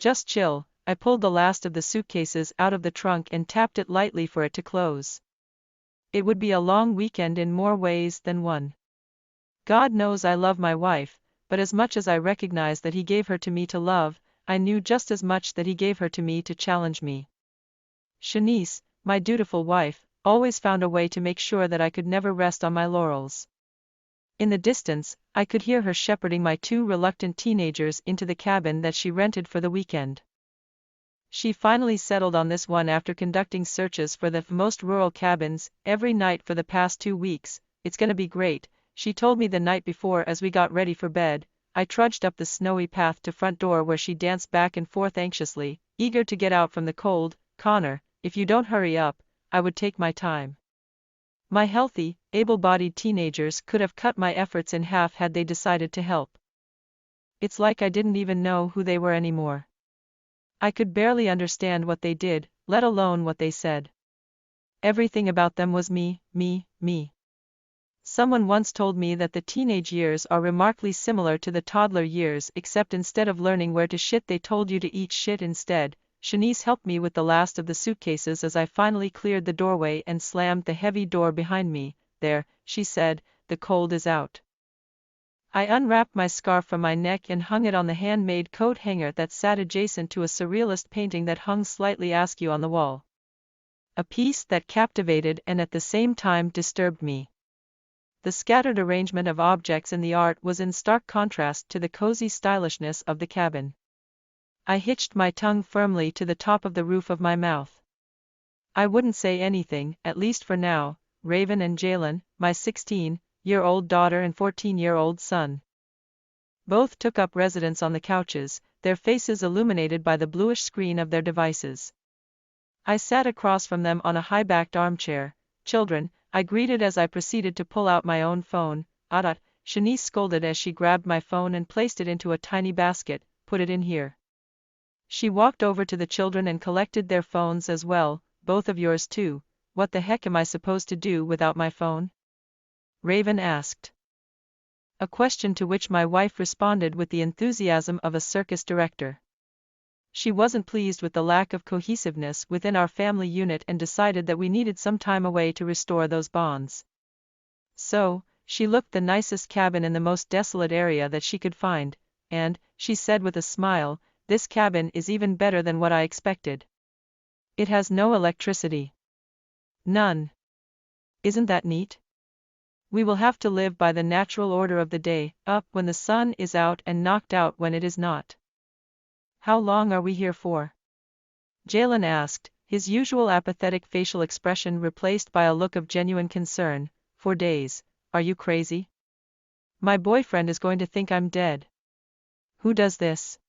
Just chill. I pulled the last of the suitcases out of the trunk and tapped it lightly for it to close. It would be a long weekend in more ways than one. God knows I love my wife, but as much as I recognize that He gave her to me to love, I knew just as much that He gave her to me to challenge me. Shanice, my dutiful wife, always found a way to make sure that I could never rest on my laurels. In the distance, I could hear her shepherding my two reluctant teenagers into the cabin that she rented for the weekend. She finally settled on this one after conducting searches for the most rural cabins every night for the past 2 weeks. It's gonna be great, she told me the night before as we got ready for bed. I trudged up the snowy path to front door where she danced back and forth anxiously, eager to get out from the cold. Connor, if you don't hurry up, I would take my time. My healthy, able-bodied teenagers could have cut my efforts in half had they decided to help. It's like I didn't even know who they were anymore. I could barely understand what they did, let alone what they said. Everything about them was me, me, me. Someone once told me that the teenage years are remarkably similar to the toddler years, except instead of learning where to shit they told you to eat shit instead. Shanice helped me with the last of the suitcases as I finally cleared the doorway and slammed the heavy door behind me. There, she said, the cold is out. I unwrapped my scarf from my neck and hung it on the handmade coat hanger that sat adjacent to a surrealist painting that hung slightly askew on the wall. A piece that captivated and at the same time disturbed me. The scattered arrangement of objects in the art was in stark contrast to the cozy stylishness of the cabin. I hitched my tongue firmly to the top of the roof of my mouth. I wouldn't say anything, at least for now. Raven and Jalen, my 16-year-old daughter and 14-year-old son. Both took up residence on the couches, their faces illuminated by the bluish screen of their devices. I sat across from them on a high-backed armchair. Children, I greeted as I proceeded to pull out my own phone. Shanice scolded as she grabbed my phone and placed it into a tiny basket. Put it in here. She walked over to the children and collected their phones as well. Both of yours too. What the heck am I supposed to do without my phone? Raven asked. A question to which my wife responded with the enthusiasm of a circus director. She wasn't pleased with the lack of cohesiveness within our family unit and decided that we needed some time away to restore those bonds. So, she looked the nicest cabin in the most desolate area that she could find, and, she said with a smile, this cabin is even better than what I expected. It has no electricity. None. Isn't that neat? We will have to live by the natural order of the day, up when the sun is out and knocked out when it is not. How long are we here for? Jalen asked, his usual apathetic facial expression replaced by a look of genuine concern. 4 days. Are you crazy? My boyfriend is going to think I'm dead. Who does this?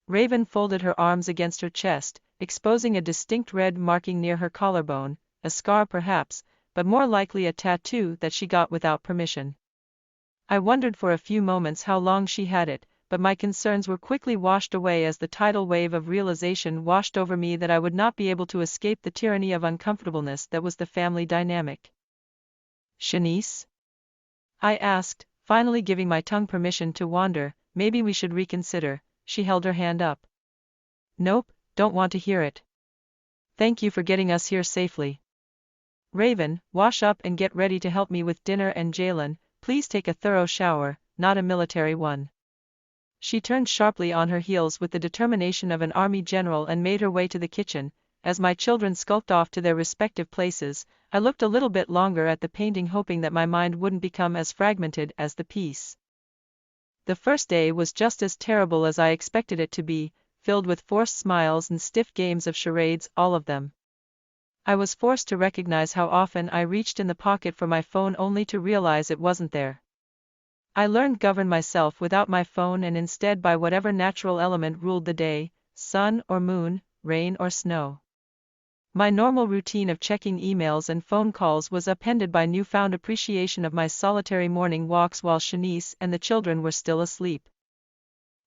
Raven folded her arms against her chest, exposing a distinct red marking near her collarbone, a scar perhaps, but more likely a tattoo that she got without permission. I wondered for a few moments how long she had it, but my concerns were quickly washed away as the tidal wave of realization washed over me that I would not be able to escape the tyranny of uncomfortableness that was the family dynamic. Shanice? I asked, finally giving my tongue permission to wander. Maybe we should reconsider. She held her hand up. Nope, don't want to hear it. Thank you for getting us here safely. Raven, wash up and get ready to help me with dinner, and Jalen, please take a thorough shower, not a military one. She turned sharply on her heels with the determination of an army general and made her way to the kitchen. As my children skulked off to their respective places, I looked a little bit longer at the painting, hoping that my mind wouldn't become as fragmented as the piece. The first day was just as terrible as I expected it to be, filled with forced smiles and stiff games of charades, all of them. I was forced to recognize how often I reached in the pocket for my phone only to realize it wasn't there. I learned to govern myself without my phone and instead by whatever natural element ruled the day, sun or moon, rain or snow. My normal routine of checking emails and phone calls was upended by newfound appreciation of my solitary morning walks while Shanice and the children were still asleep.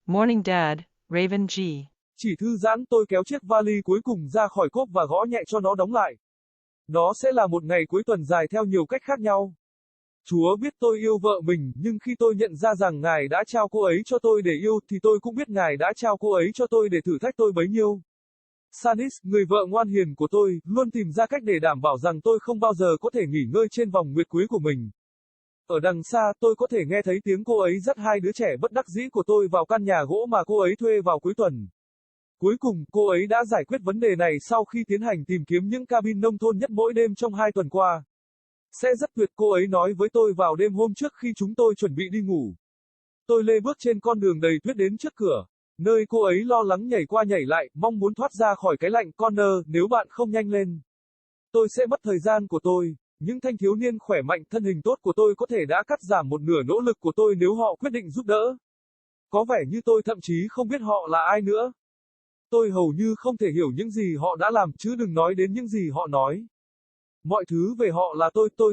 Morning Dad, Raven G. Chỉ thư giãn, tôi kéo chiếc vali cuối cùng ra khỏi cốp và gõ nhẹ cho nó đóng lại. Nó sẽ là một ngày cuối tuần dài theo nhiều cách khác nhau. Chúa biết tôi yêu vợ mình, nhưng khi tôi nhận ra rằng Ngài đã trao cô ấy cho tôi để yêu, thì tôi cũng biết Ngài đã trao cô ấy cho tôi để thử thách tôi bấy nhiêu. Sanis, người vợ ngoan hiền của tôi, luôn tìm ra cách để đảm bảo rằng tôi không bao giờ có thể nghỉ ngơi trên vòng nguyệt quế của mình. Ở đằng xa, tôi có thể nghe thấy tiếng cô ấy dắt hai đứa trẻ bất đắc dĩ của tôi vào căn nhà gỗ mà cô ấy thuê vào cuối tuần. Cuối cùng, cô ấy đã giải quyết vấn đề này sau khi tiến hành tìm kiếm những cabin nông thôn nhất mỗi đêm trong 2 tuần qua. Sẽ rất tuyệt, cô ấy nói với tôi vào đêm hôm trước khi chúng tôi chuẩn bị đi ngủ. Tôi lê bước trên con đường đầy tuyết đến trước cửa, nơi cô ấy lo lắng nhảy qua nhảy lại, mong muốn thoát ra khỏi cái lạnh. Connor, nếu bạn không nhanh lên, tôi sẽ mất thời gian của tôi. Những thanh thiếu niên khỏe mạnh, thân hình tốt của tôi có thể đã cắt giảm một nửa nỗ lực của tôi nếu họ quyết định giúp đỡ. Có vẻ như tôi thậm chí không biết họ là ai nữa. Tôi hầu như không thể hiểu những gì họ đã làm, chứ đừng nói đến những gì họ nói. Mọi thứ về họ là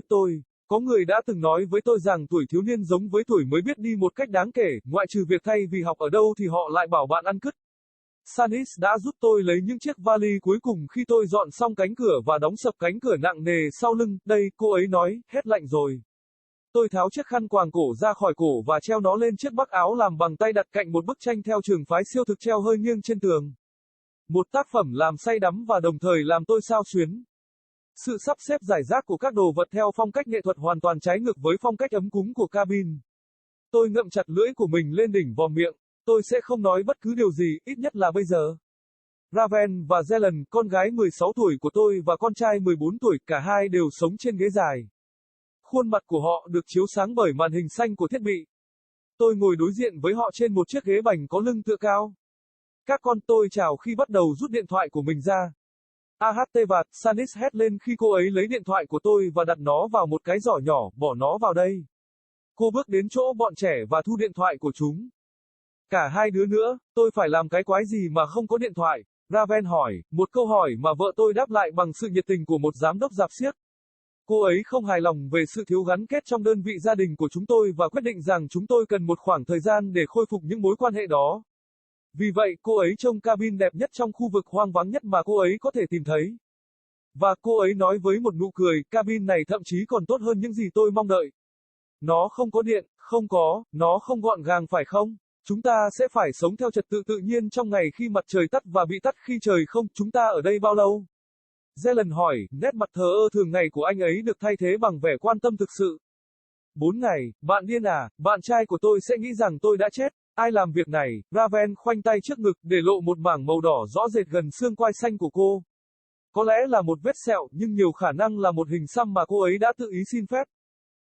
tôi. Có người đã từng nói với tôi rằng tuổi thiếu niên giống với tuổi mới biết đi một cách đáng kể, ngoại trừ việc thay vì học ở đâu thì họ lại bảo bạn ăn cứt. Sanis đã giúp tôi lấy những chiếc vali cuối cùng khi tôi dọn xong cánh cửa và đóng sập cánh cửa nặng nề sau lưng. Đây, cô ấy nói, hết lạnh rồi. Tôi tháo chiếc khăn quàng cổ ra khỏi cổ và treo nó lên chiếc bắc áo làm bằng tay đặt cạnh một bức tranh theo trường phái siêu thực treo hơi nghiêng trên tường. Một tác phẩm làm say đắm và đồng thời làm tôi xao xuyến. Sự sắp xếp rải rác của các đồ vật theo phong cách nghệ thuật hoàn toàn trái ngược với phong cách ấm cúng của cabin. Tôi ngậm chặt lưỡi của mình lên đỉnh vòm miệng. Tôi sẽ không nói bất cứ điều gì, ít nhất là bây giờ. Raven và Zelen, con gái 16 tuổi của tôi và con trai 14 tuổi, cả hai đều sống trên ghế dài. Khuôn mặt của họ được chiếu sáng bởi màn hình xanh của thiết bị. Tôi ngồi đối diện với họ trên một chiếc ghế bành có lưng tựa cao. Các con, tôi chào khi bắt đầu rút điện thoại của mình ra. Vạt, Sanis hét lên khi cô ấy lấy điện thoại của tôi và đặt nó vào một cái giỏ nhỏ, bỏ nó vào đây. Cô bước đến chỗ bọn trẻ và thu điện thoại của chúng. Cả hai đứa nữa, tôi phải làm cái quái gì mà không có điện thoại? Raven hỏi, một câu hỏi mà vợ tôi đáp lại bằng sự nhiệt tình của một giám đốc rạp xiếc. Cô ấy không hài lòng về sự thiếu gắn kết trong đơn vị gia đình của chúng tôi và quyết định rằng chúng tôi cần một khoảng thời gian để khôi phục những mối quan hệ đó. Vì vậy, cô ấy trông cabin đẹp nhất trong khu vực hoang vắng nhất mà cô ấy có thể tìm thấy. Và cô ấy nói với một nụ cười, cabin này thậm chí còn tốt hơn những gì tôi mong đợi. Nó không có điện, nó không gọn gàng phải không? Chúng ta sẽ phải sống theo trật tự tự nhiên trong ngày khi mặt trời tắt và bị tắt khi trời không. Chúng ta ở đây bao lâu? Zelen hỏi, nét mặt thờ ơ thường ngày của anh ấy được thay thế bằng vẻ quan tâm thực sự. 4 ngày, bạn điên à, bạn trai của tôi sẽ nghĩ rằng tôi đã chết. Ai làm việc này? Raven khoanh tay trước ngực, để lộ một mảng màu đỏ rõ rệt gần xương quai xanh của cô. Có lẽ là một vết sẹo, nhưng nhiều khả năng là một hình xăm mà cô ấy đã tự ý xin phép.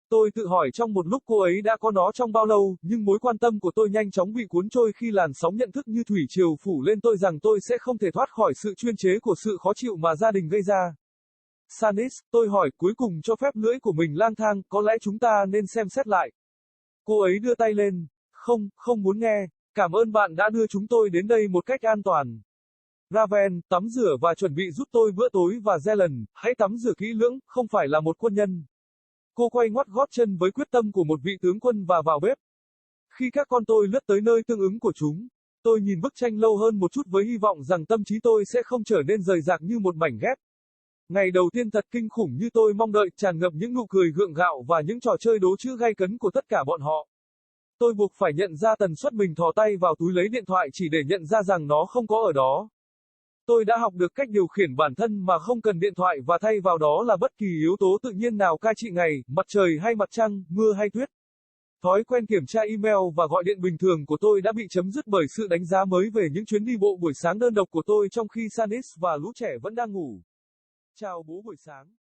Tôi tự hỏi trong một lúc cô ấy đã có nó trong bao lâu, nhưng mối quan tâm của tôi nhanh chóng bị cuốn trôi khi làn sóng nhận thức như thủy triều phủ lên tôi rằng tôi sẽ không thể thoát khỏi sự chuyên chế của sự khó chịu mà gia đình gây ra. Sanis, tôi hỏi, cuối cùng cho phép lưỡi của mình lang thang, có lẽ chúng ta nên xem xét lại. Cô ấy đưa tay lên. Không muốn nghe. Cảm ơn bạn đã đưa chúng tôi đến đây một cách an toàn. Raven, tắm rửa và chuẩn bị giúp tôi bữa tối và Zelen, hãy tắm rửa kỹ lưỡng, không phải là một quân nhân. Cô quay ngoắt gót chân với quyết tâm của một vị tướng quân và vào bếp. Khi các con tôi lướt tới nơi tương ứng của chúng, tôi nhìn bức tranh lâu hơn một chút với hy vọng rằng tâm trí tôi sẽ không trở nên rời rạc như một mảnh ghép. Ngày đầu tiên thật kinh khủng như tôi mong đợi, tràn ngập những nụ cười gượng gạo và những trò chơi đố chữ gay cấn của tất cả bọn họ. Tôi buộc phải nhận ra tần suất mình thò tay vào túi lấy điện thoại chỉ để nhận ra rằng nó không có ở đó. Tôi đã học được cách điều khiển bản thân mà không cần điện thoại và thay vào đó là bất kỳ yếu tố tự nhiên nào cai trị ngày, mặt trời hay mặt trăng, mưa hay tuyết. Thói quen kiểm tra email và gọi điện bình thường của tôi đã bị chấm dứt bởi sự đánh giá mới về những chuyến đi bộ buổi sáng đơn độc của tôi trong khi Sanis và lũ trẻ vẫn đang ngủ. Chào bố buổi sáng.